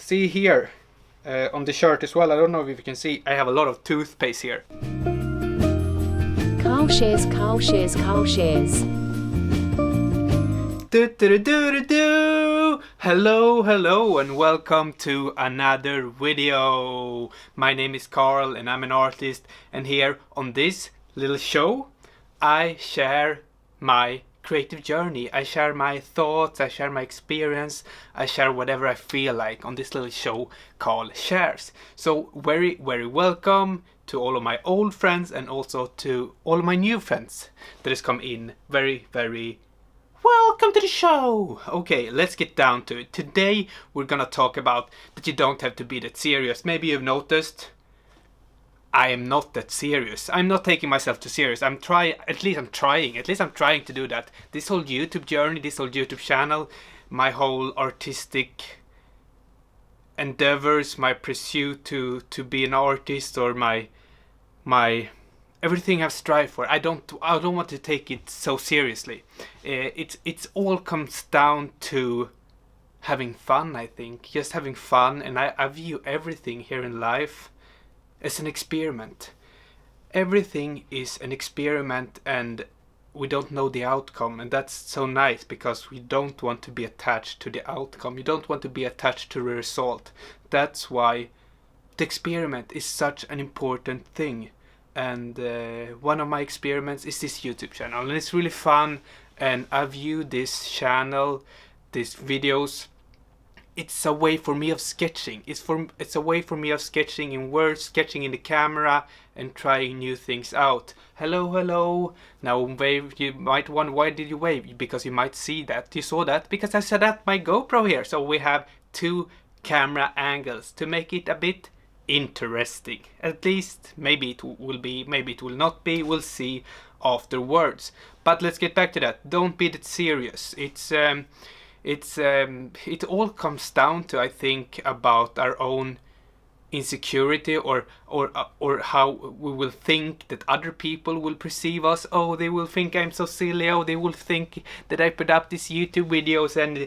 see here on the shirt as well. I don't know if you can see. I have a lot of toothpaste here. Carl shares, Carl shares, Carl shares. Hello, and welcome to another video. My name is Carl, and I'm an artist. And here on this little show, I share my creative journey. I share my thoughts, I share my experience, I share whatever I feel like on this little show called Shares. So very welcome to all of my old friends and also to all of my new friends that has come in. Very welcome to the show. Okay, let's get down to it. Today we're gonna talk about that you don't have to be that serious. Maybe you've noticed I am not that serious. I'm not taking myself too serious. I'm trying to do that. This whole YouTube journey, this whole YouTube channel, my whole artistic endeavors, my pursuit to be an artist, or my everything I've strived for. I don't want to take it so seriously. It's all comes down to having fun, I think. Just having fun, and I view everything here in life as an experiment. Everything is an experiment, and we don't know the outcome, and that's so nice because we don't want to be attached to the outcome. You don't want to be attached to the result. That's why the experiment is such an important thing. And one of my experiments is this YouTube channel, and it's really fun, and I view this channel, these videos, it's a way for me of sketching. It's a way for me of sketching in words, sketching in the camera, and trying new things out. Hello. Now wave. You might wonder, why did you wave? Because you might see that. You saw that because I set up my GoPro here. So we have two camera angles to make it a bit interesting. At least maybe it will be, maybe it will not be. We'll see afterwards. But let's get back to that. Don't be that serious. It all comes down to, I think, about our own insecurity or how we will think that other people will perceive us. Oh, they will think I'm so silly. Oh, they will think that I put up these YouTube videos, and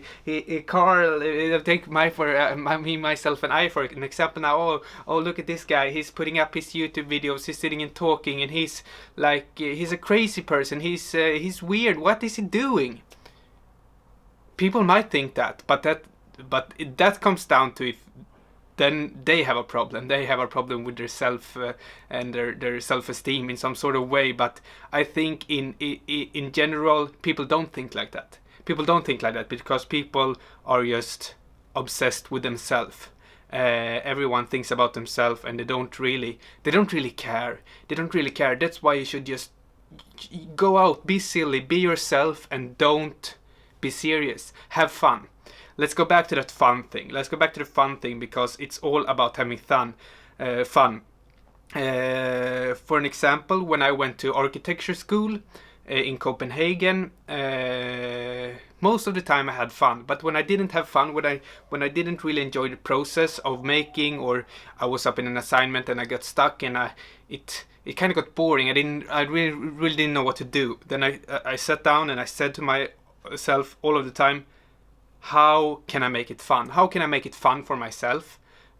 Carl, take myself and I for an example now. Oh, look at this guy. He's putting up his YouTube videos. He's sitting and talking, and he's like, he's a crazy person. He's weird. What is he doing? People might think that, but that comes down to, if then they have a problem. They have a problem with their self and their self-esteem in some sort of way. But I think in general, people don't think like that. People don't think like that because people are just obsessed with themselves. Everyone thinks about themselves, and they don't really care. They don't really care. That's why you should just go out, be silly, be yourself, and don't be serious. Have fun. Let's go back to that fun thing. Because it's all about having fun. For an example, when I went to architecture school in Copenhagen, most of the time I had fun. But when I didn't have fun, when I didn't really enjoy the process of making, or I was up in an assignment and I got stuck, and it kind of got boring. I really didn't know what to do. Then I sat down and I said to myself all of the time, how can I make it fun? How can I make it fun for myself?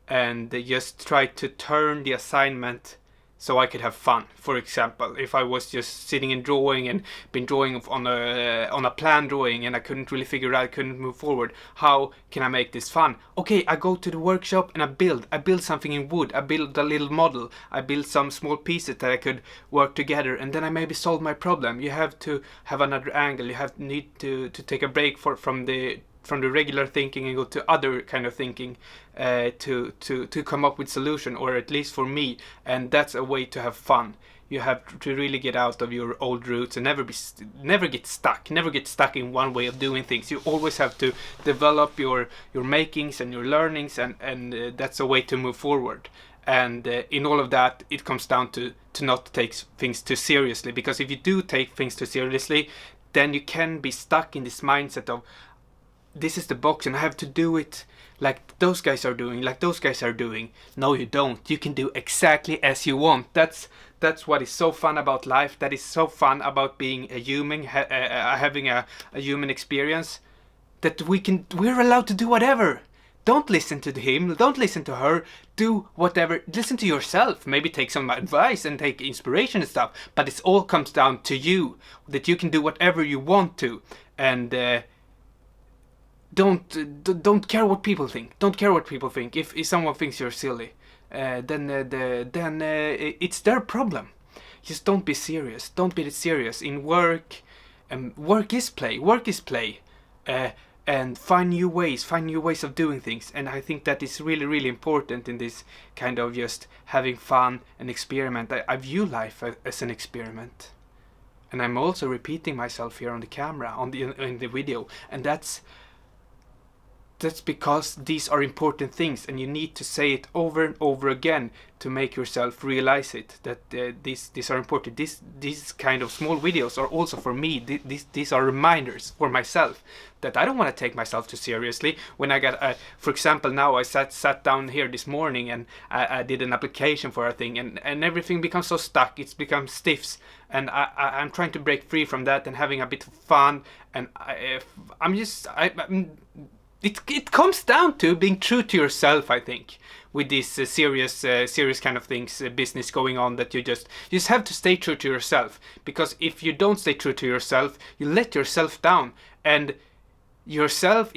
And just try to turn the assignment so I could have fun. For example, if I was just sitting and drawing and been drawing on a plan drawing, and I couldn't really figure it out, I couldn't move forward, how can I make this fun? Okay, I go to the workshop and I build something in wood. I build a little model. I build some small pieces that I could work together, and then I maybe solve my problem. You have to have another angle. You need to take a break from the regular thinking and go to other kind of thinking to come up with solution, or at least for me. And that's a way to have fun. You have to really get out of your old roots and never get stuck in one way of doing things. You always have to develop your makings and your learnings, and that's a way to move forward. And in all of that, it comes down to not take things too seriously, because if you do take things too seriously, then you can be stuck in this mindset of, this is the box and I have to do it like those guys are doing, No, you don't. You can do exactly as you want. That's what is so fun about life. That is so fun about being a human, having a human experience, that we're allowed to do whatever. don't listen to him, don't listen to her, do whatever, listen to yourself, maybe take some advice and take inspiration and stuff, but it all comes down to you, that you can do whatever you want to, and don't care what people think. Don't care what people think. If someone thinks you're silly, then it's their problem. Just don't be serious. Don't be serious in work. Work is play. Work is play. And find new ways of doing things. And I think that is really, really important in this kind of just having fun and experiment. I view life as an experiment. And I'm also repeating myself here on the camera, in the video. And that's because these are important things, and you need to say it over and over again to make yourself realize it, that these are important. These kind of small videos are also for me. These are reminders for myself that I don't want to take myself too seriously. When I got, for example, now I sat down here this morning and I did an application for a thing, and everything becomes so stuck. It's become stiffs, and I'm trying to break free from that and having a bit of fun. And it comes down to being true to yourself, I think, with these serious kind of things, business going on, that you just have to stay true to yourself. Because if you don't stay true to yourself, you let yourself down, and yourself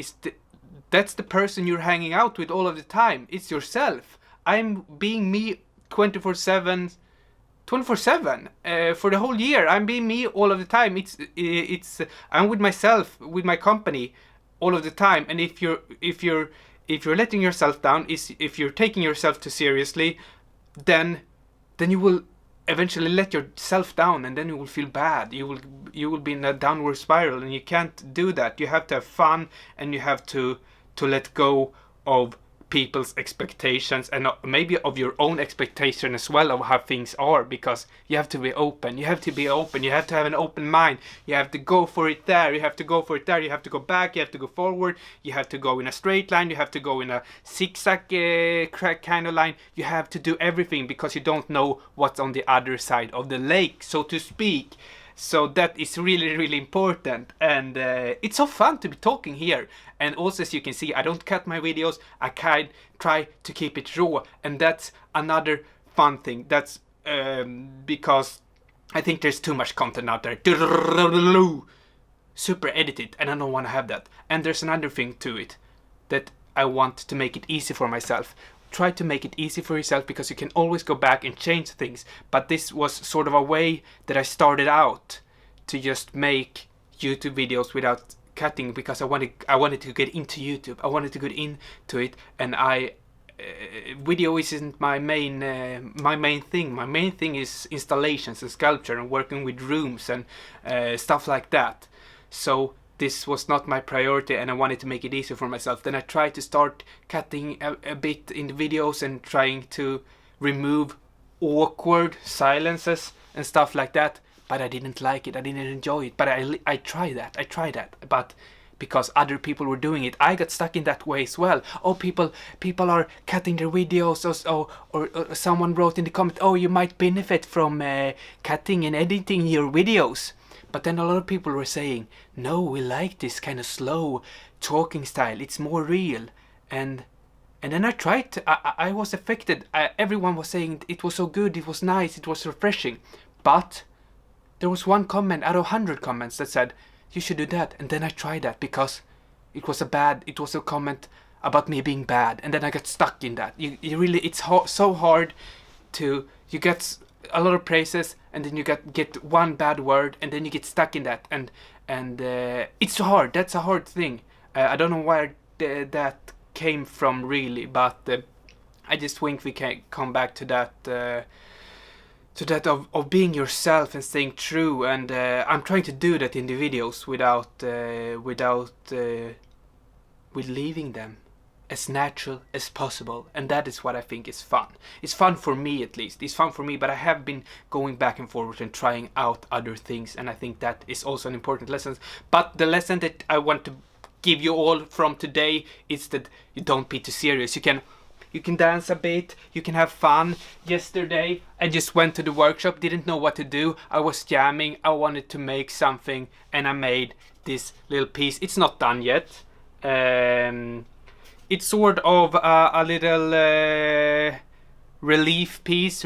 that's the person you're hanging out with all of the time. It's yourself. I'm being me 24/7 for the whole year. I'm being me all of the time. It's I'm with myself, with my company, all of the time. And if you're letting yourself down, if you're taking yourself too seriously, then you will eventually let yourself down, and then you will feel bad. You will be in a downward spiral, and you can't do that. You have to have fun, and you have to let go of people's expectations, and maybe of your own expectation as well of how things are, because you have to be open. You have to have an open mind. You have to go for it there, you have to go for it there, you have to go back, you have to go forward, you have to go in a straight line, you have to go in a zigzag kind of line. You have to do everything, because you don't know what's on the other side of the lake, so to speak. So that is really, really important, and it's so fun to be talking here. And also, as you can see, I don't cut my videos. I try to keep it raw, and that's another fun thing. That's because I think there's too much content out there, super edited, and I don't want to have that. And there's another thing to it, that I want to make it easy for myself. Try to make it easy for yourself, because you can always go back and change things. But this was sort of a way that I started out to just make YouTube videos without cutting, because I wanted to get into YouTube. I wanted to get into it, and video isn't my main thing. My main thing is installations and sculpture and working with rooms and stuff like that. So this was not my priority, and I wanted to make it easier for myself. Then I tried to start cutting a bit in the videos and trying to remove awkward silences and stuff like that. But I didn't like it. I didn't enjoy it. But I tried that. But because other people were doing it, I got stuck in that way as well. Oh, people are cutting their videos, or someone wrote in the comment, oh, you might benefit from cutting and editing your videos. But then a lot of people were saying, no, we like this kind of slow talking style. It's more real. And then I tried. I was affected. Everyone was saying it was so good. It was nice. It was refreshing. But there was one comment out of 100 comments that said, you should do that. And then I tried that, because it was a comment about me being bad. And then I got stuck in that. It's so hard to, you get a lot of praises, and then you get one bad word, and then you get stuck in that, and it's hard. That's a hard thing. I don't know where that came from really, but I just think we can come back to that of being yourself and staying true, and I'm trying to do that in the videos with leaving them as natural as possible, and that is what I think is fun. It's fun for me, at least. It's fun for me, but I have been going back and forward and trying out other things, and I think that is also an important lesson. But the lesson that I want to give you all from today is that you don't be too serious. You can dance a bit, you can have fun. Yesterday I just went to the workshop, didn't know what to do. I was jamming, I wanted to make something, and I made this little piece. It's not done yet. it's sort of a little relief piece,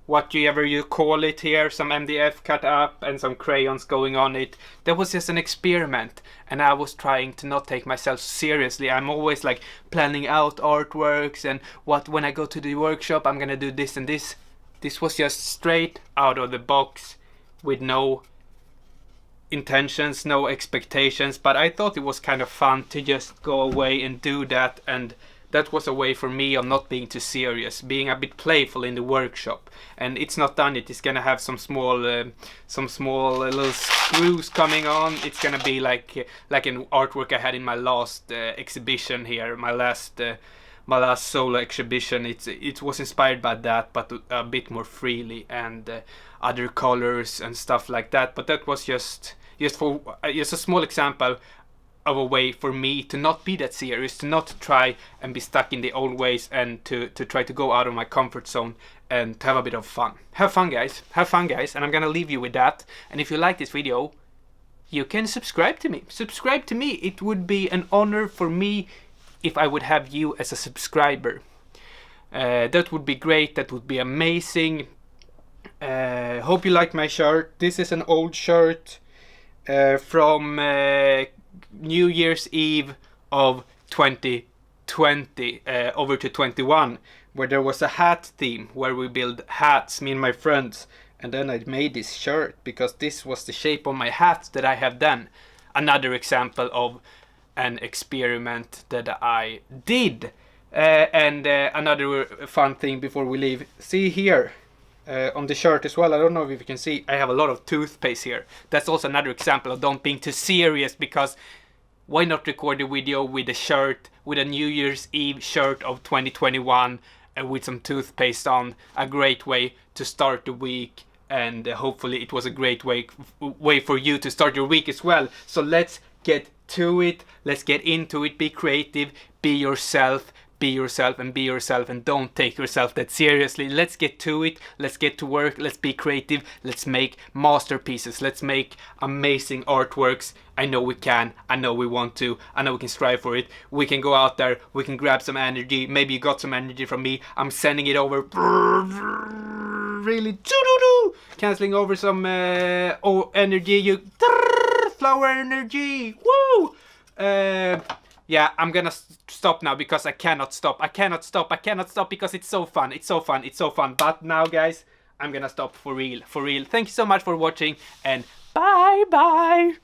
whatever you call it here, some MDF cut up and some crayons going on it. That was just an experiment, and I was trying to not take myself seriously. I'm always like planning out artworks and when I go to the workshop I'm gonna do this and this. This was just straight out of the box with no intentions, no expectations, but I thought it was kind of fun to just go away and do that, and that was a way for me of not being too serious, being a bit playful in the workshop. And it's not done yet. It's gonna have some small little screws coming on. It's gonna be like an artwork I had in my last exhibition here, my last solo exhibition. It was inspired by that, but a bit more freely, and other colors and stuff like that. But that was just a small example of a way for me to not be that serious, to not try and be stuck in the old ways, and to try to go out of my comfort zone and to have a bit of fun. Have fun, guys. Have fun, guys. And I'm gonna leave you with that. And if you like this video, you can subscribe to me. Subscribe to me. It would be an honor for me if I would have you as a subscriber. That would be great. That would be amazing. Hope you like my shirt. This is an old shirt from New Year's Eve of 2020 over to 21, where there was a hat theme where we build hats, me and my friends, and then I made this shirt because this was the shape of my hat that I have done. Another example of an experiment that I did. And another fun thing before we leave, see here on the shirt as well, I don't know if you can see, I have a lot of toothpaste here. That's also another example of don't being too serious, because why not record a video with a shirt, with a New Year's Eve shirt of 2021 and with some toothpaste on? A great way to start the week, and hopefully it was a great way for you to start your week as well. So let's get to it, let's get into it, be creative, be yourself, and don't take yourself that seriously. Let's get to it, let's get to work, let's be creative, let's make masterpieces, let's make amazing artworks. I know we can, I know we want to, I know we can strive for it. We can go out there, we can grab some energy. Maybe you got some energy from me, I'm sending it over, really canceling over some energy, you flower energy, woo! Yeah, I'm gonna stop now because I cannot stop because it's so fun. But now, guys, I'm gonna stop for real. Thank you so much for watching, and bye.